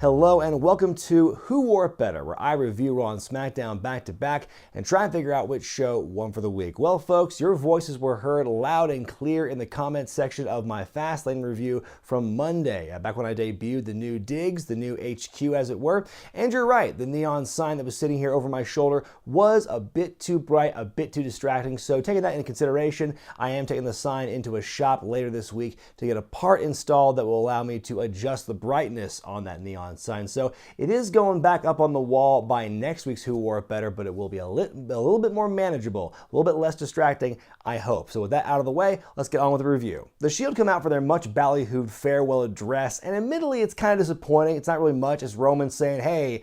Hello and welcome to Who Wore It Better, where I review Raw and Smackdown back to back and try and figure out which show won for the week. Well, folks, your voices were heard loud and clear in the comments section of my Fastlane review from Monday, back when I debuted the new digs, the new HQ as it were. And you're right, the neon sign that was sitting here over my shoulder was a bit too bright, a bit too distracting. So taking that into consideration, I am taking the sign into a shop later this week to get a part installed that will allow me to adjust the brightness on that neon sign. So it is going back up on the wall by next week's Who Wore It Better, but it will be a little bit more manageable, a little bit less distracting, I hope. So with that out of the way, let's get on with the review. The Shield come out for their much ballyhooed farewell address, and admittedly it's kind of disappointing. It's not really much. It's Roman saying, hey,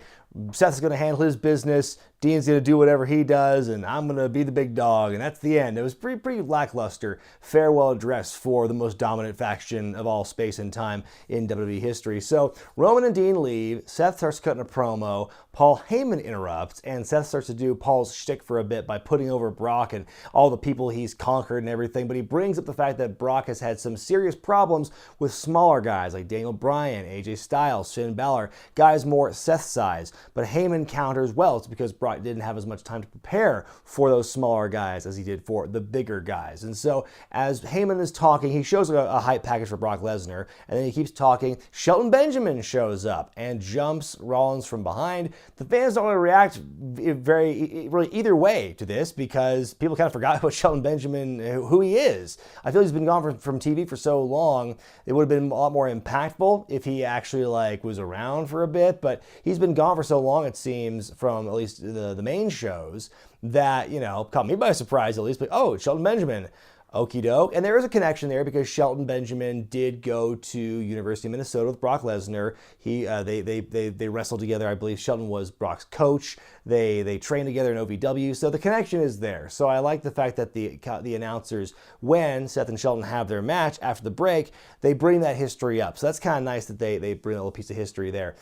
Seth's going to handle his business, Dean's going to do whatever he does, and I'm going to be the big dog, and that's the end. It was pretty lackluster farewell address for the most dominant faction of all space and time in WWE history. So Roman and Dean leave, Seth starts cutting a promo, Paul Heyman interrupts, and Seth starts to do Paul's shtick for a bit by putting over Brock and all the people he's conquered and everything, but he brings up the fact that Brock has had some serious problems with smaller guys like Daniel Bryan, AJ Styles, Finn Balor, guys more Seth's size. But Heyman counters, well, it's because Brock didn't have as much time to prepare for those smaller guys as he did for the bigger guys. And so as Heyman is talking, he shows a hype package for Brock Lesnar, and then he keeps talking. Shelton Benjamin shows up and jumps Rollins from behind. The fans don't really react really either way to this because people kind of forgot about Shelton Benjamin, who he is. I feel he's been gone from TV for so long. It would have been a lot more impactful if he actually was around for a bit, but he's been gone for so long, it seems, from at least the main shows, that, caught me by surprise at least. But, oh, Shelton Benjamin. Okie doke. And there is a connection there because Shelton Benjamin did go to University of Minnesota with Brock Lesnar. They wrestled together. I believe Shelton was Brock's coach. They trained together in OVW. So the connection is there. So I like the fact that the announcers, when Seth and Shelton have their match after the break, they bring that history up. So that's kind of nice that they bring a little piece of history there.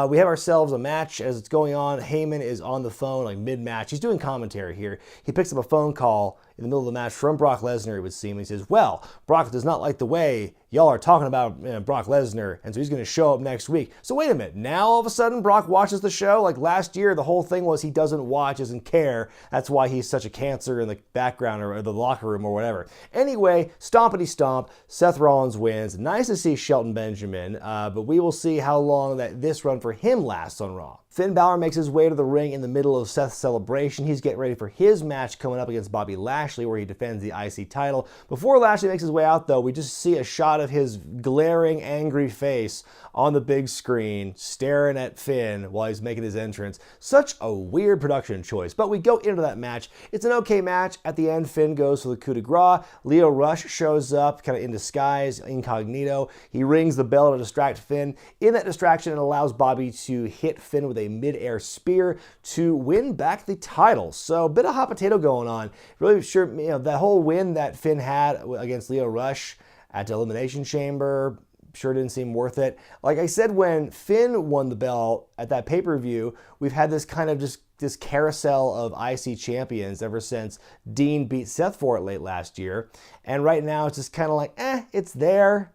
We have ourselves a match as it's going on. Heyman is on the phone mid-match. He's doing commentary here. He picks up a phone call in the middle of the match from Brock Lesnar, it would seem. He says, well, Brock does not like the way y'all are talking about Brock Lesnar, and so he's going to show up next week. So wait a minute, now all of a sudden Brock watches the show? Like last year, the whole thing was he doesn't watch, doesn't care. That's why he's such a cancer in the background or the locker room or whatever. Anyway, stompity stomp, Seth Rollins wins. Nice to see Shelton Benjamin, but we will see how long this run for him lasts on Raw. Finn Balor makes his way to the ring in the middle of Seth's celebration. He's getting ready for his match coming up against Bobby Lashley, where he defends the IC title. Before Lashley makes his way out, though, we just see a shot of his glaring, angry face on the big screen, staring at Finn while he's making his entrance. Such a weird production choice, but we go into that match. It's an okay match. At the end, Finn goes for the coup de grace. Lio Rush shows up, kind of in disguise, incognito. He rings the bell to distract Finn. In that distraction, it allows Bobby to hit Finn with a mid-air spear to win back the title. So a bit of hot potato going on. Really sure, that whole win that Finn had against Lio Rush at the Elimination Chamber sure didn't seem worth it. Like I said, when Finn won the belt at that pay-per-view, we've had this kind of this carousel of IC champions ever since Dean beat Seth for it late last year. And right now it's just kind of it's there.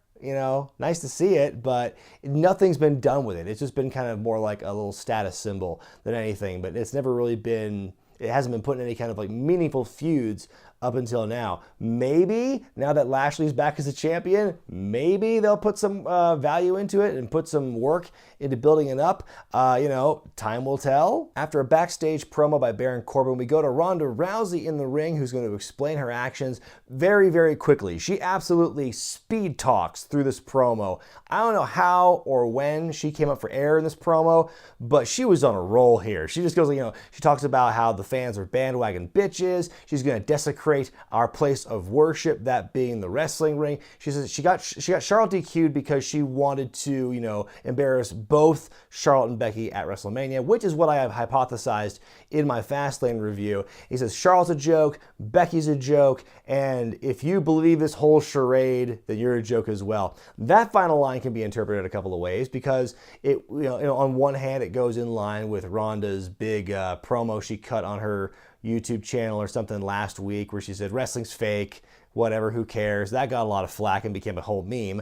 Nice to see it, but nothing's been done with it. It's just been kind of more like a little status symbol than anything, but it's never really been, it hasn't been put in any kind of meaningful feuds up until now. Maybe, now that Lashley's back as a champion, maybe they'll put some value into it and put some work into building it up. Time will tell. After a backstage promo by Baron Corbin, we go to Ronda Rousey in the ring, who's going to explain her actions very, very quickly. She absolutely speed talks through this promo. I don't know how or when she came up for air in this promo, but she was on a roll here. She just goes, she talks about how the fans are bandwagon bitches. She's going to desecrate our place of worship, that being the wrestling ring. She says she got Charlotte DQ'd because she wanted to, embarrass both Charlotte and Becky at WrestleMania, which is what I have hypothesized in my Fastlane review. He says Charlotte's a joke, Becky's a joke, and if you believe this whole charade, then you're a joke as well. That final line can be interpreted a couple of ways because on one hand, it goes in line with Ronda's big promo she cut on her YouTube channel or something last week where she said wrestling's fake, whatever, who cares? That got a lot of flack and became a whole meme.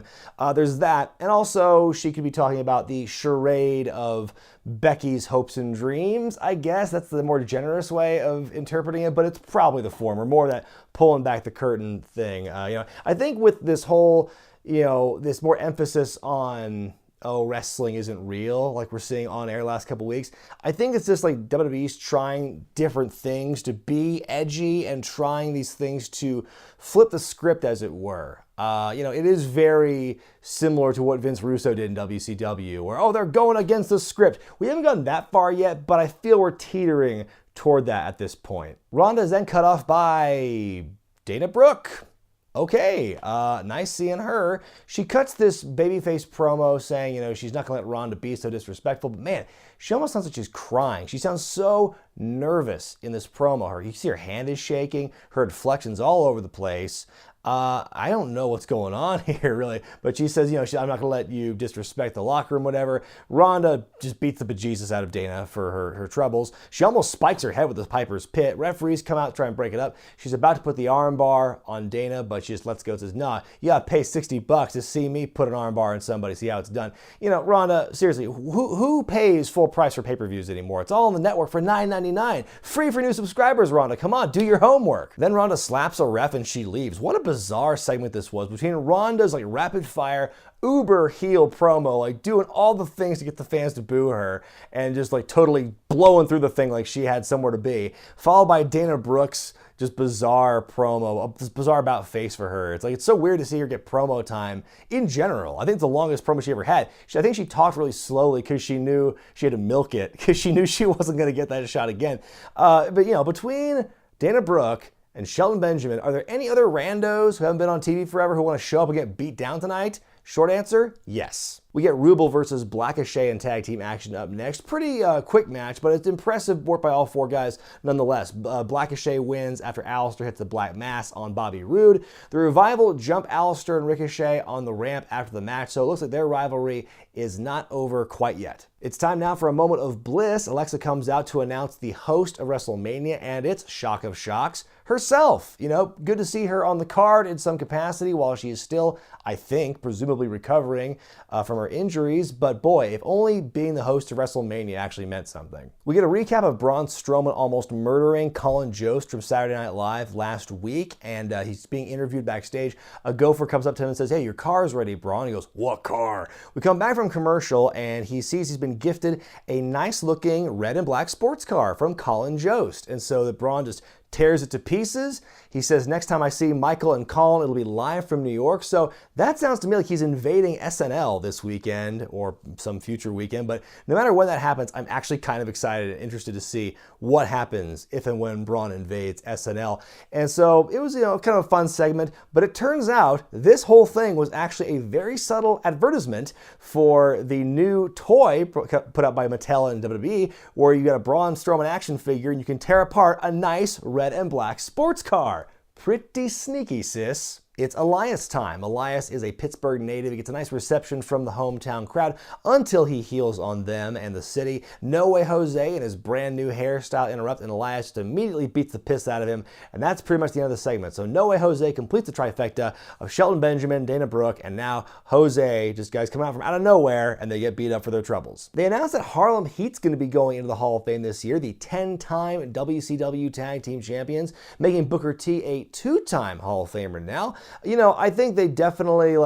There's that. And also, she could be talking about the charade of Becky's hopes and dreams, I guess. That's the more generous way of interpreting it, but it's probably the former, more that pulling back the curtain thing. I think with this whole, this more emphasis on, oh, wrestling isn't real, like we're seeing on air last couple weeks. I think it's just like WWE's trying different things to be edgy and trying these things to flip the script, as it were. It is very similar to what Vince Russo did in WCW, where, oh, they're going against the script. We haven't gotten that far yet, but I feel we're teetering toward that at this point. Ronda is then cut off by Dana Brooke. Okay, nice seeing her. She cuts this babyface promo saying, she's not going to let Ronda be so disrespectful. But man, she almost sounds like she's crying. She sounds so nervous in this promo. You see her hand is shaking. Her inflection's all over the place. I don't know what's going on here, really. But she says, I'm not going to let you disrespect the locker room, whatever. Ronda just beats the bejesus out of Dana for her troubles. She almost spikes her head with the Piper's Pit. Referees come out to try and break it up. She's about to put the armbar on Dana, but she just lets go and says, nah, you got to pay $60 to see me put an armbar on somebody, see how it's done. Ronda, seriously, who pays full price for pay-per-views anymore? It's all on the network for $9.99. Free for new subscribers, Ronda. Come on, do your homework. Then Ronda slaps a ref and she leaves. What a bizarre segment this was between Ronda's rapid fire uber heel promo, doing all the things to get the fans to boo her and just totally blowing through the thing like she had somewhere to be, followed by Dana Brooke's just bizarre promo, this bizarre about face for her. It's so weird to see her get promo time in general. I think it's the longest promo she ever had. I think she talked really slowly because she knew she had to milk it, because she knew she wasn't going to get that shot again. But between Dana Brooke and Shelton Benjamin, are there any other randos who haven't been on TV forever who want to show up and get beat down tonight? Short answer, yes. We get Ruble versus Blackachet in tag team action up next. Pretty quick match, but it's impressive work by all four guys nonetheless. Blackachet wins after Alistair hits the Black Mass on Bobby Roode. The Revival jump Alistair and Ricochet on the ramp after the match, so it looks like their rivalry is not over quite yet. It's time now for a moment of bliss. Alexa comes out to announce the host of WrestleMania, and it's shock of shocks, herself. Good to see her on the card in some capacity while she is still, I think, presumably recovering from her injuries. But boy, if only being the host of WrestleMania actually meant something. We get a recap of Braun Strowman almost murdering Colin Jost from Saturday Night Live last week, and he's being interviewed backstage. A gopher comes up to him and says, hey, your car's ready, Braun. He goes, what car? We come back from commercial, and he sees he's been gifted a nice-looking red and black sports car from Colin Jost. And so that Braun just tears it to pieces. He says, next time I see Michael and Colin, it'll be live from New York. So that sounds to me like he's invading SNL this weekend or some future weekend. But no matter when that happens, I'm actually kind of excited and interested to see what happens if and when Braun invades SNL. And so it was, kind of a fun segment. But it turns out this whole thing was actually a very subtle advertisement for the new toy put out by Mattel and WWE, where you got a Braun Strowman action figure and you can tear apart a nice red and black sports car. Pretty sneaky, sis. It's Elias time. Elias is a Pittsburgh native. He gets a nice reception from the hometown crowd until he heals on them and the city. No Way Jose and his brand new hairstyle interrupt, and Elias just immediately beats the piss out of him. And that's pretty much the end of the segment. So No Way Jose completes the trifecta of Shelton Benjamin, Dana Brooke, and now Jose. Just guys come out from out of nowhere and they get beat up for their troubles. They announced that Harlem Heat's going to be going into the Hall of Fame this year, the 10-time WCW Tag Team Champions, making Booker T a 2-time Hall of Famer now. I think they definitely,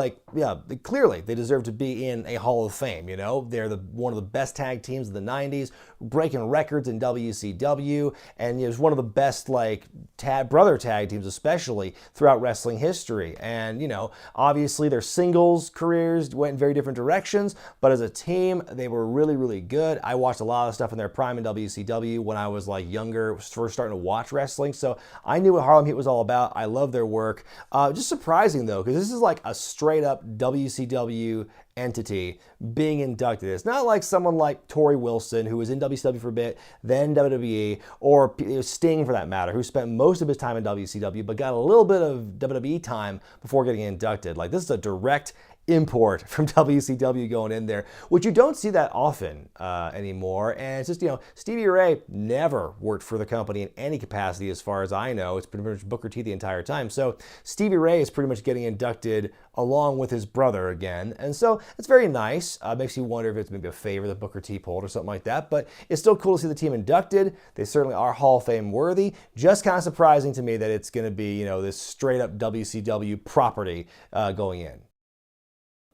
clearly they deserve to be in a Hall of Fame. They're one of the best tag teams of the 90s, breaking records in WCW, and it's one of the best, brother tag teams, especially throughout wrestling history. And, obviously their singles careers went in very different directions, but as a team, they were really, really good. I watched a lot of stuff in their prime in WCW when I was, younger, first starting to watch wrestling, so I knew what Harlem Heat was all about. I love their work. Just surprising, though, because this is a straight-up WCW entity being inducted. It's not like someone like Torrie Wilson, who was in WCW for a bit, then WWE, or Sting, for that matter, who spent most of his time in WCW, but got a little bit of WWE time before getting inducted. This is a direct import from WCW going in there, which you don't see that often anymore. And it's just, Stevie Ray never worked for the company in any capacity as far as I know. It's pretty much Booker T the entire time. So Stevie Ray is pretty much getting inducted along with his brother again. And so it's very nice. Makes you wonder if it's maybe a favor that Booker T pulled or something like that. But it's still cool to see the team inducted. They certainly are Hall of Fame worthy. Just kind of surprising to me that it's going to be, this straight up WCW property going in.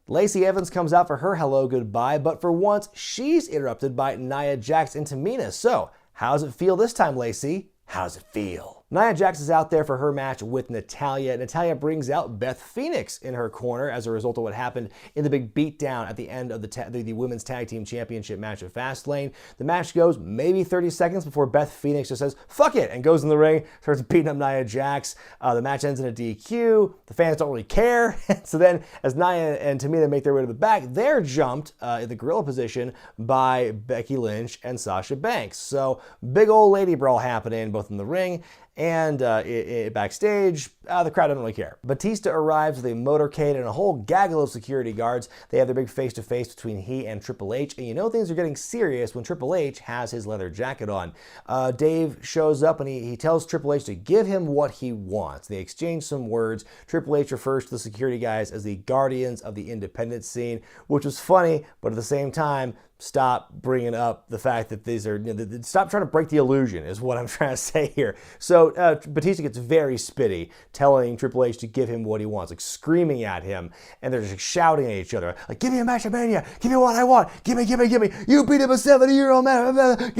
Lacey Evans comes out for her hello goodbye, but for once, she's interrupted by Nia Jax and Tamina. So, how does it feel this time, Lacey? How does it feel? Nia Jax is out there for her match with Natalya. Natalya brings out Beth Phoenix in her corner as a result of what happened in the big beatdown at the end of the Women's Tag Team Championship match at Fastlane. The match goes maybe 30 seconds before Beth Phoenix just says, fuck it, and goes in the ring, starts beating up Nia Jax. The match ends in a DQ. The fans don't really care. So then, as Nia and Tamina make their way to the back, they're jumped in the gorilla position by Becky Lynch and Sasha Banks. So, big old lady brawl happening both in the ring and backstage. The crowd doesn't really care. Batista arrives with a motorcade and a whole gaggle of security guards. They have their big face-to-face between he and Triple H, and things are getting serious when Triple H has his leather jacket on. Dave shows up and he tells Triple H to give him what he wants. They exchange some words. Triple H refers to the security guys as the guardians of the independent scene, which was funny, but at the same time, stop bringing up the fact that these are, stop trying to break the illusion is what I'm trying to say here. So Batista gets very spitty, telling Triple H to give him what he wants, like screaming at him, and they're just shouting at each other, like, give me a match of Mania, give me what I want, give me, you beat him a 70-year-old man,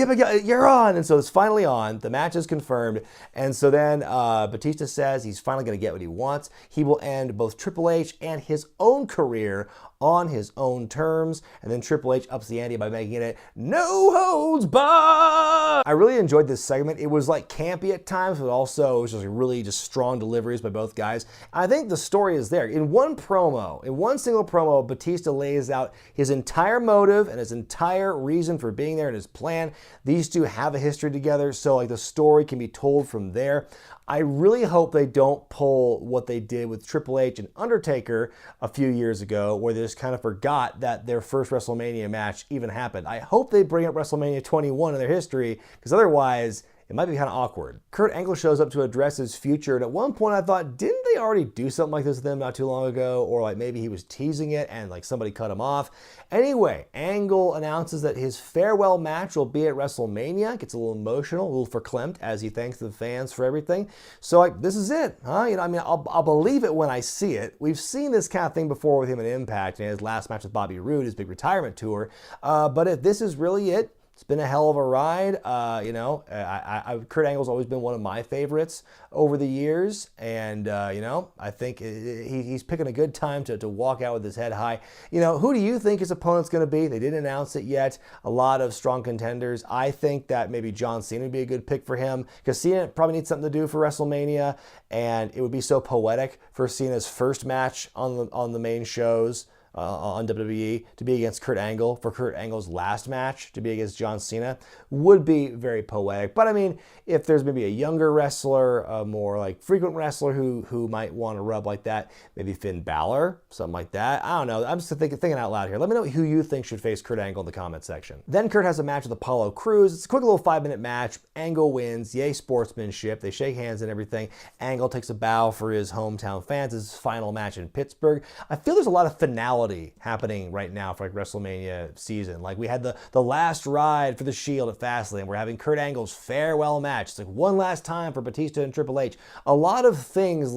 you're on. And so it's finally on, the match is confirmed, and so then Batista says he's finally going to get what he wants. He will end both Triple H and his own career on his own terms, and then Triple H ups the ante by making it no holds barred. I really enjoyed this segment. It was like campy at times, but also it was just really strong deliveries by both guys. I think the story is there. In one single promo, Batista lays out his entire motive and his entire reason for being there and his plan. These two have a history together, so the story can be told from there. I really hope they don't pull what they did with Triple H and Undertaker a few years ago, where they just kind of forgot that their first WrestleMania match even happened. I hope they bring up WrestleMania 21 in their history, because otherwise it might be kind of awkward. Kurt Angle shows up to address his future, and at one point I thought, didn't they already do something like this with him not too long ago? Or maybe he was teasing it and somebody cut him off. Anyway, Angle announces that his farewell match will be at WrestleMania. Gets a little emotional, a little verklempt as he thanks the fans for everything. So this is it, huh? I'll believe it when I see it. We've seen this kind of thing before with him in Impact and his last match with Bobby Roode, his big retirement tour. But if this is really it, it's been a hell of a ride. Kurt Angle's always been one of my favorites over the years. And, I think he's picking a good time to walk out with his head high. Who do you think his opponent's going to be? They didn't announce it yet. A lot of strong contenders. I think that maybe John Cena would be a good pick for him, because Cena probably needs something to do for WrestleMania. And it would be so poetic for Cena's first match on the main shows on WWE to be against Kurt Angle, for Kurt Angle's last match to be against John Cena, would be very poetic. But if there's maybe a younger wrestler, a more frequent wrestler who might want to rub like that, maybe Finn Balor, something like that. I don't know. I'm just thinking out loud here. Let me know who you think should face Kurt Angle in the comment section. Then Kurt has a match with Apollo Crews. It's a quick little 5-minute match. Angle wins. Yay, sportsmanship. They shake hands and everything. Angle takes a bow for his hometown fans. His final match in Pittsburgh. I feel there's a lot of finality happening right now for WrestleMania season. We had the last ride for the Shield at Fastlane. We're having Kurt Angle's farewell match. It's one last time for Batista and Triple H. A lot of things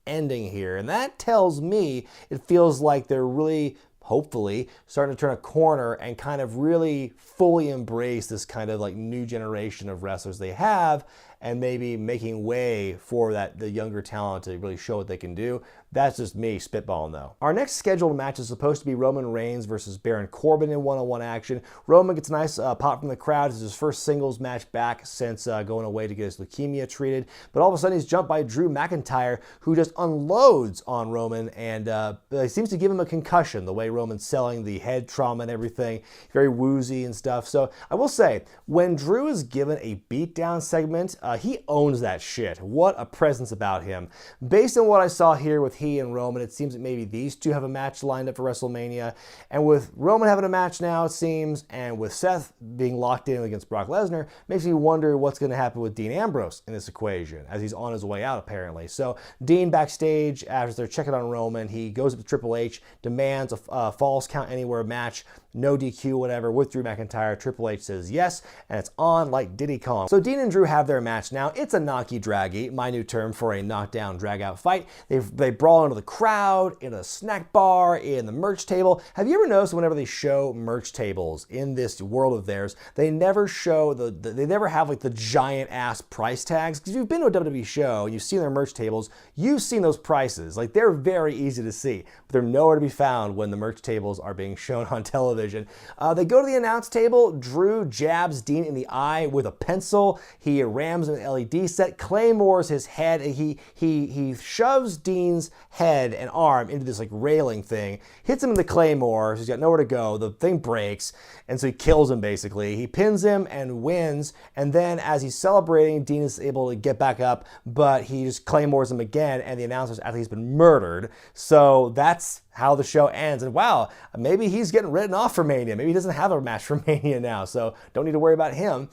ending here, and that tells me it feels like they're really, hopefully, starting to turn a corner and kind of really fully embrace this kind of new generation of wrestlers they have, and maybe making way for the younger talent to really show what they can do. That's just me spitballing though. Our next scheduled match is supposed to be Roman Reigns versus Baron Corbin in one-on-one action. Roman gets a nice pop from the crowd. It's his first singles match back since going away to get his leukemia treated. But all of a sudden he's jumped by Drew McIntyre, who just unloads on Roman and seems to give him a concussion, the way Roman's selling the head trauma and everything. Very woozy and stuff. So I will say, when Drew is given a beatdown segment, he owns that shit. What a presence about him. Based on what I saw here with he and Roman, it seems that maybe these two have a match lined up for WrestleMania. And with Roman having a match now, it seems, and with Seth being locked in against Brock Lesnar, makes me wonder what's going to happen with Dean Ambrose in this equation, as he's on his way out, apparently. So Dean backstage, after they're checking on Roman, he goes up to Triple H, demands a Falls Count Anywhere match, no DQ, whatever, with Drew McIntyre. Triple H says yes, and it's on like Diddy Kong. So Dean and Drew have their match now. It's a knocky-draggy, my new term for a knockdown, drag-out fight. They brawl into the crowd, in a snack bar, in the merch table. Have you ever noticed whenever they show merch tables in this world of theirs, they never show they never have like the giant-ass price tags? Because if you've been to a WWE show and you've seen their merch tables, you've seen those prices. Like, they're very easy to see, but they're nowhere to be found when the merch tables are being shown on television. They go to the announce table. Drew jabs Dean in the eye with a pencil. He rams him with an LED set, claymores his head. He shoves Dean's head and arm into this like railing thing, hits him in the claymore, so he's got nowhere to go. The thing breaks, and so he kills him basically. He pins him and wins, and then as he's celebrating, Dean is able to get back up, but he just claymores him again, and the announcer's after he's been murdered. So that's how the show ends. And wow, maybe he's getting written off for Mania. Maybe he doesn't have a match for Mania now, so don't need to worry about him.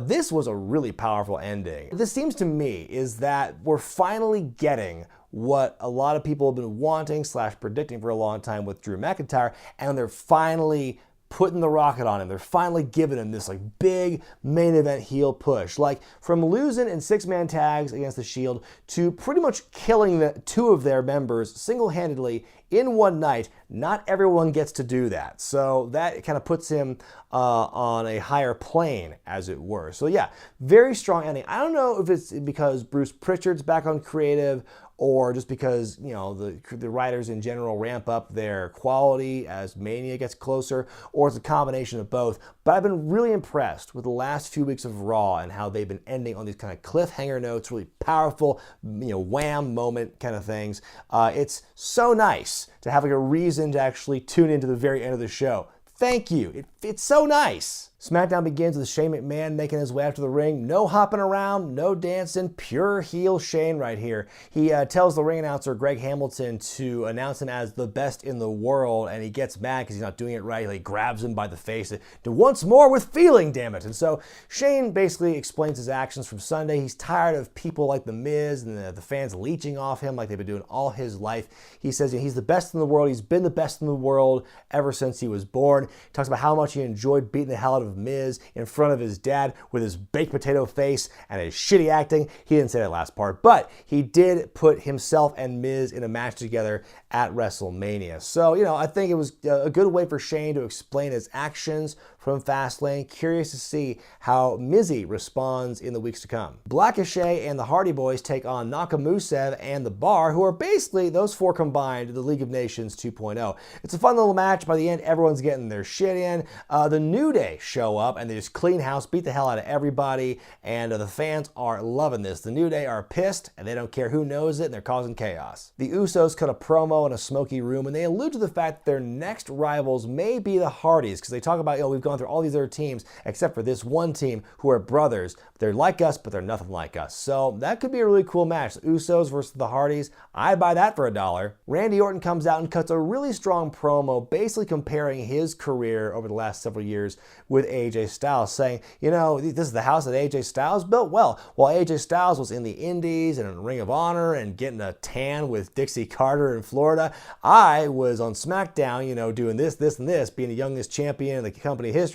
This was a really powerful ending. This seems to me is that we're finally getting what a lot of people have been wanting / predicting for a long time with Drew McIntyre, and they're finally putting the rocket on him. They're finally giving him this like big main event heel push. Like, from losing in 6-man tags against the Shield to pretty much killing the 2 of their members single-handedly in one night. Not everyone gets to do that. So that kind of puts him on a higher plane, as it were. So yeah, very strong ending. I don't know if it's because Bruce Pritchard's back on creative, or just because, you know, the writers in general ramp up their quality as Mania gets closer, or it's a combination of both. But I've been really impressed with the last few weeks of Raw and how they've been ending on these kind of cliffhanger notes, really powerful, you know, wham moment kind of things. It's so nice to have like a reason to actually tune into the very end of the show. Thank you. It's so nice. Smackdown begins with Shane McMahon making his way out to the ring. No hopping around, no dancing, pure heel Shane right here. He tells the ring announcer, Greg Hamilton, to announce him as the best in the world, and he gets mad because he's not doing it right. He grabs him by the face. Do once more with feeling, damn it. And so Shane basically explains his actions from Sunday. He's tired of people like The Miz and the fans leeching off him like they've been doing all his life. He says he's the best in the world. He's been the best in the world ever since he was born. He talks about how much he enjoyed beating the hell out of Miz in front of his dad with his baked potato face and his shitty acting. He didn't say that last part, but he did put himself and Miz in a match together at WrestleMania. So, you know, I think it was a good way for Shane to explain his actions from Fastlane. Curious to see how Mizzy responds in the weeks to come. Blackachet and the Hardy Boys take on Nakamusev and The Bar, who are basically, those 4 combined, the League of Nations 2.0. It's a fun little match. By the end, everyone's getting their shit in. The New Day show up, and they just clean house, beat the hell out of everybody, and the fans are loving this. The New Day are pissed, and they don't care who knows it, and they're causing chaos. The Usos cut a promo in a smoky room, and they allude to the fact that their next rivals may be the Hardys, because they talk about, you know, we've gone through all these other teams, except for this one team who are brothers. They're like us, but they're nothing like us. So that could be a really cool match. The Usos versus the Hardys. I'd buy that for $1. Randy Orton comes out and cuts a really strong promo, basically comparing his career over the last several years with AJ Styles, saying, you know, this is the house that AJ Styles built. Well, while AJ Styles was in the Indies and in Ring of Honor and getting a tan with Dixie Carter in Florida, I was on SmackDown, you know, doing this, and this, being the youngest champion in the company history,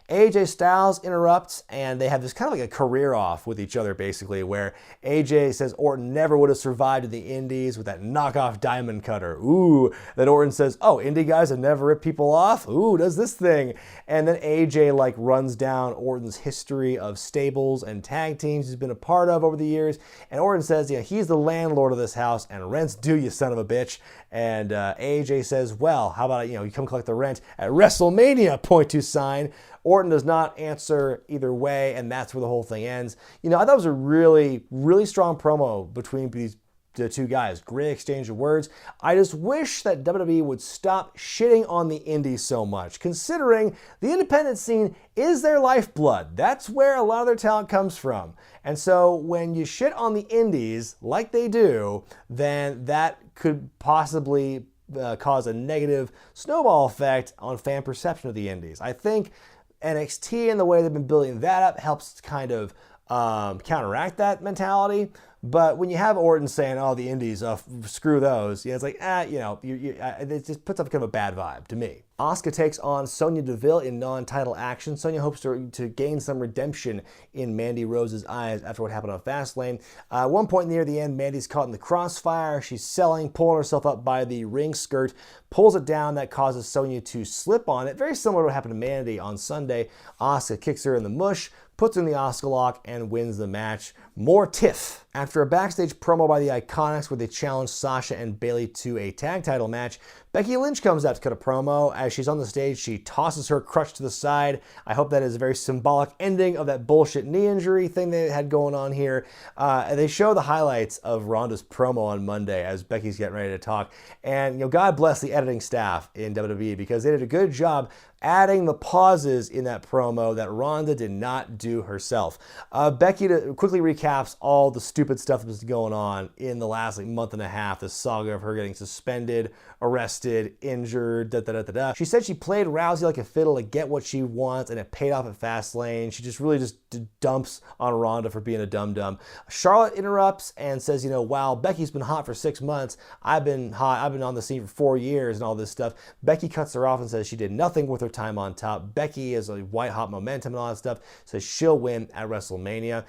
AJ Styles interrupts, and they have this kind of like a career off with each other, basically, where AJ says Orton never would have survived in the Indies with that knockoff diamond cutter. Ooh. Then Orton says, oh, indie guys have never ripped people off? Ooh, does this thing. And then AJ like runs down Orton's history of stables and tag teams he's been a part of over the years. And Orton says, yeah, he's the landlord of this house, and rent's due, you son of a bitch. And AJ says, well, how about, you know, you come collect the rent at WrestleMania, !2. Orton does not answer either way, and that's where the whole thing ends. You know, I thought it was a really, really strong promo between these the two guys. Great exchange of words. I just wish that WWE would stop shitting on the indies so much, considering the independent scene is their lifeblood. That's where a lot of their talent comes from. And so when you shit on the indies like they do, then that could possibly cause a negative snowball effect on fan perception of the indies. I think NXT and the way they've been building that up helps kind of counteract that mentality. But when you have Orton saying, "Oh, the indies, screw those," yeah, it's like, it just puts up kind of a bad vibe to me. Asuka takes on Sonya Deville in non-title action. Sonya hopes to gain some redemption in Mandy Rose's eyes after what happened on Fastlane. At one point near the end, Mandy's caught in the crossfire. She's pulling herself up by the ring skirt, pulls it down. That causes Sonya to slip on it. Very similar to what happened to Mandy on Sunday. Asuka kicks her in the mush, puts her in the Asuka lock, and wins the match. More tiff. After a backstage promo by the Iconics where they challenged Sasha and Bayley to a tag title match, Becky Lynch comes out to cut a promo. As she's on the stage, she tosses her crutch to the side. I hope that is a very symbolic ending of that bullshit knee injury thing they had going on here. They show the highlights of Ronda's promo on Monday as Becky's getting ready to talk. And God bless the editing staff in WWE because they did a good job adding the pauses in that promo that Ronda did not do herself. Becky quickly recaps all the stupid stuff that was going on in the last month and a half, the saga of her getting suspended, arrested, injured, She said she played Rousey like a fiddle to get what she wants, and it paid off at Fastlane. She just really dumps on Ronda for being a dum-dum. Charlotte interrupts and says, wow, Becky's been hot for 6 months. I've been hot. I've been on the scene for 4 years and all this stuff. Becky cuts her off and says she did nothing with her time on top. Becky is a white-hot momentum and all that stuff, so she'll win at WrestleMania.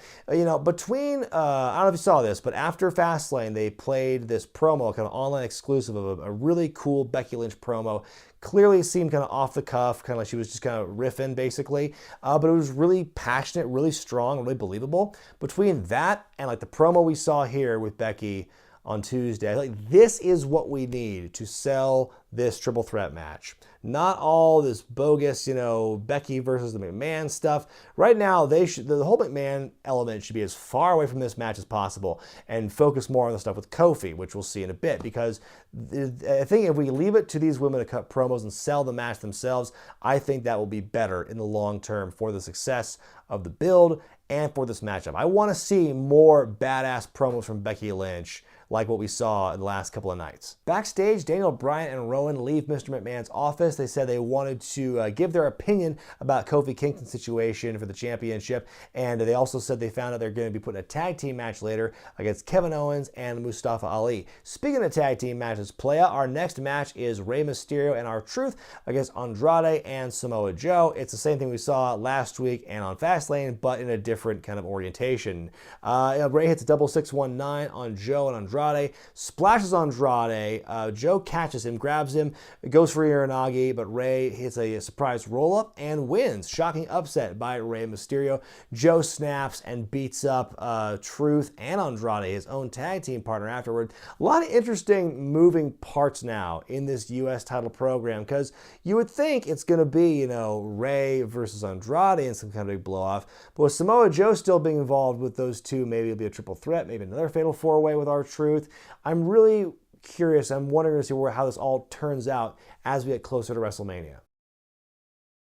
Between, I don't know if you saw this, but after Fastlane, they played this promo, kind of online exclusive of a really cool Becky Lynch promo. Clearly seemed kind of off the cuff, kind of like she was just kind of riffing basically, but it was really passionate, really strong, really believable. Between that and like the promo we saw here with Becky on Tuesday, like this is what we need to sell this triple threat match. Not all this bogus, Becky versus the McMahon stuff. Right now, the whole McMahon element should be as far away from this match as possible and focus more on the stuff with Kofi, which we'll see in a bit, because I think if we leave it to these women to cut promos and sell the match themselves, I think that will be better in the long term for the success of the build and for this matchup. I want to see more badass promos from Becky Lynch like what we saw in the last couple of nights. Backstage, Daniel Bryan and Rowan leave Mr. McMahon's office. They said they wanted to give their opinion about Kofi Kingston's situation for the championship, and they also said they found out they're going to be putting a tag team match later against Kevin Owens and Mustafa Ali. Speaking of tag team matches, playa, our next match is Rey Mysterio and R-Truth against Andrade and Samoa Joe. It's the same thing we saw last week and on Fastlane, but in a different kind of orientation. Rey hits a double 619 on Joe and Andrade, splashes Andrade. Joe catches him, grabs him, goes for Uranagi, but Rey hits a surprise roll-up and wins. Shocking upset by Rey Mysterio. Joe snaps and beats up Truth and Andrade, his own tag team partner, afterward. A lot of interesting moving parts now in this U.S. title program, because you would think it's going to be, Rey versus Andrade and some kind of big blow-off, but with Samoa Joe still being involved with those two, maybe it'll be a triple threat, maybe another fatal four-way with R-Truth. I'm really curious. I'm wondering to see how this all turns out as we get closer to WrestleMania.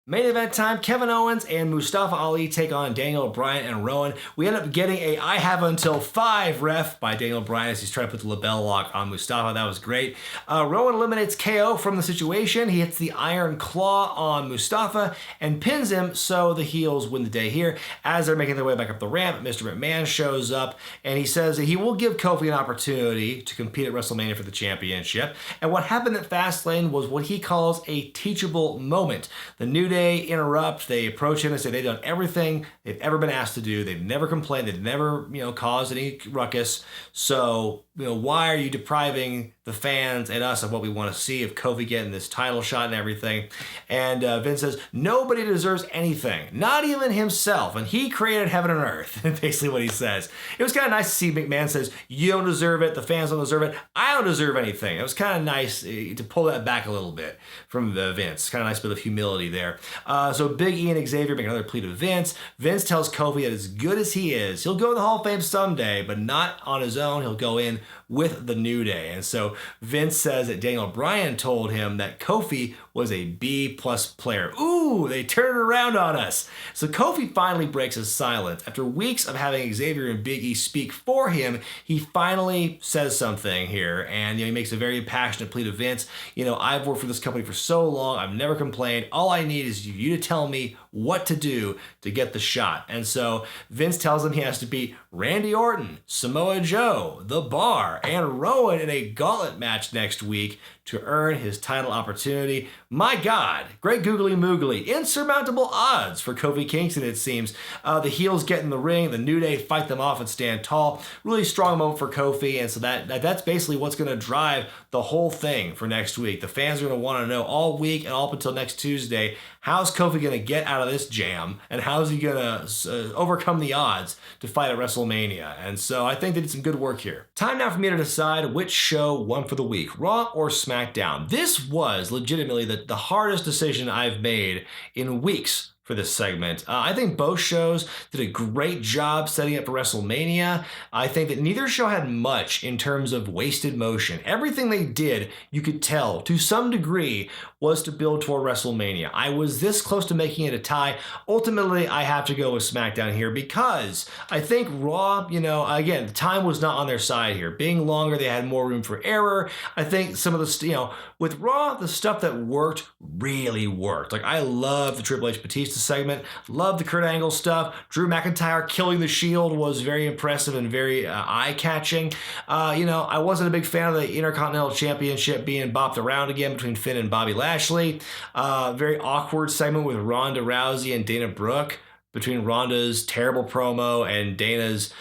Main event time, Kevin Owens and Mustafa Ali take on Daniel Bryan and Rowan. We end up getting a I have until 5 ref by Daniel Bryan as he's trying to put the label lock on Mustafa. That was great. Rowan eliminates KO from the situation. He hits the Iron Claw on Mustafa and pins him, so the heels win the day here. As they're making their way back up the ramp, Mr. McMahon shows up and he says that he will give Kofi an opportunity to compete at WrestleMania for the championship. And what happened at Fastlane was what he calls a teachable moment. The New Day interrupt, they approach him and say they've done everything they've ever been asked to do. They've never complained, they've never, caused any ruckus. So, why are you depriving the fans and us of what we want to see of Kofi getting this title shot and everything? And Vince says, nobody deserves anything, not even himself. And he created heaven and earth, basically what he says. It was kind of nice to see McMahon says, you don't deserve it, the fans don't deserve it, I don't deserve anything. It was kind of nice to pull that back a little bit from the Vince. Kind of nice bit of humility there. So Big E and Xavier make another plea to Vince. Vince tells Kofi that as good as he is, he'll go in the Hall of Fame someday, but not on his own. He'll go in with the New Day. And so Vince says that Daniel Bryan told him that Kofi was a B-plus player. Ooh, they turned it around on us. So Kofi finally breaks his silence. After weeks of having Xavier and Big E speak for him, he finally says something here. And he makes a very passionate plea to Vince. I've worked for this company for so long. I've never complained. All I need is you to tell me what to do to get the shot. And so Vince tells him he has to beat Randy Orton, Samoa Joe, The Bar, and Rowan in a gauntlet match next week to earn his title opportunity. My God, great googly moogly, insurmountable odds for Kofi Kingston, it seems. The heels get in the ring, the New Day fight them off and stand tall. Really strong moment for Kofi, and so that's basically what's going to drive the whole thing for next week. The fans are going to want to know all week and all up until next Tuesday, how's Kofi going to get out of this jam, and how's he going to overcome the odds to fight at WrestleMania? And so I think they did some good work here. Time now for me to decide which show won for the week, Raw or SmackDown. This was legitimately the hardest decision I've made in weeks for this segment. I think both shows did a great job setting up for WrestleMania. I think that neither show had much in terms of wasted motion. Everything they did, you could tell to some degree, was to build toward WrestleMania. I was this close to making it a tie. Ultimately, I have to go with SmackDown here because I think Raw, again, the time was not on their side here. Being longer, they had more room for error. I think some of the, with Raw, the stuff that worked really worked. Like, I love the Triple H Batista segment, love the Kurt Angle stuff. Drew McIntyre killing the Shield was very impressive and very eye-catching. I wasn't a big fan of the Intercontinental Championship being bopped around again between Finn and Bobby Lashley. Very awkward segment with Ronda Rousey and Dana Brooke, between Ronda's terrible promo and Dana's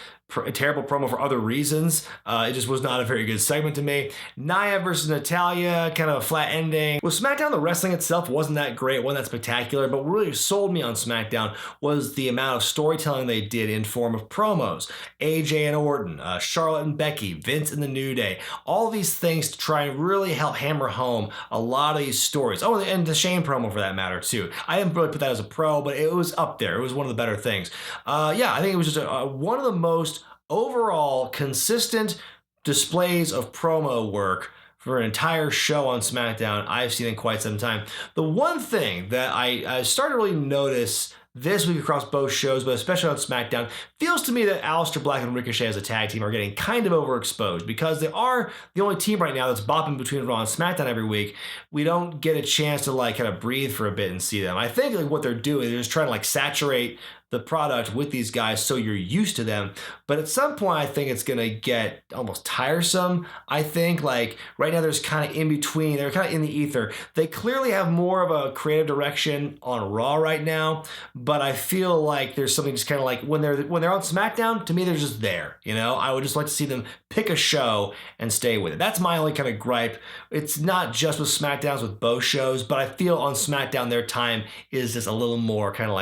terrible promo for other reasons. It just was not a very good segment to me. Nia versus Natalya, kind of a flat ending. With SmackDown, the wrestling itself wasn't that great, wasn't that spectacular, but what really sold me on SmackDown was the amount of storytelling they did in form of promos. AJ and Orton, Charlotte and Becky, Vince and the New Day, all these things to try and really help hammer home a lot of these stories. Oh, and the Shane promo for that matter too. I didn't really put that as a pro, but it was up there. It was one of the better things. I think it was just one of the most overall consistent displays of promo work for an entire show on SmackDown I've seen in quite some time. The one thing that I started to really notice this week across both shows, but especially on SmackDown, feels to me that Aleister Black and Ricochet as a tag team are getting kind of overexposed because they are the only team right now that's bopping between Raw and SmackDown every week. We don't get a chance to kind of breathe for a bit and see them. I think what they're doing, they're just trying to saturate the product with these guys so you're used to them. But at some point, I think it's going to get almost tiresome. I think right now there's kind of in between. They're kind of in the ether. They clearly have more of a creative direction on Raw right now, but I feel like there's something just kind of when they're on SmackDown, to me, they're just there. I would just like to see them pick a show and stay with it. That's my only kind of gripe. It's not just with SmackDowns, with both shows, but I feel on SmackDown their time is just a little more kind of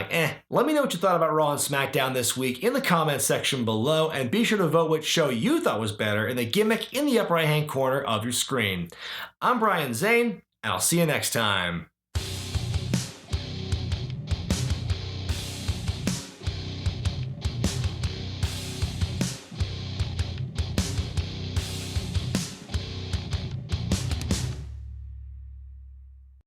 Let me know what you thought about Raw and SmackDown this week in the comments section below, and be sure to vote which show you thought was better in the gimmick in the upper right hand corner of your screen. I'm Brian Zane, and I'll see you next time.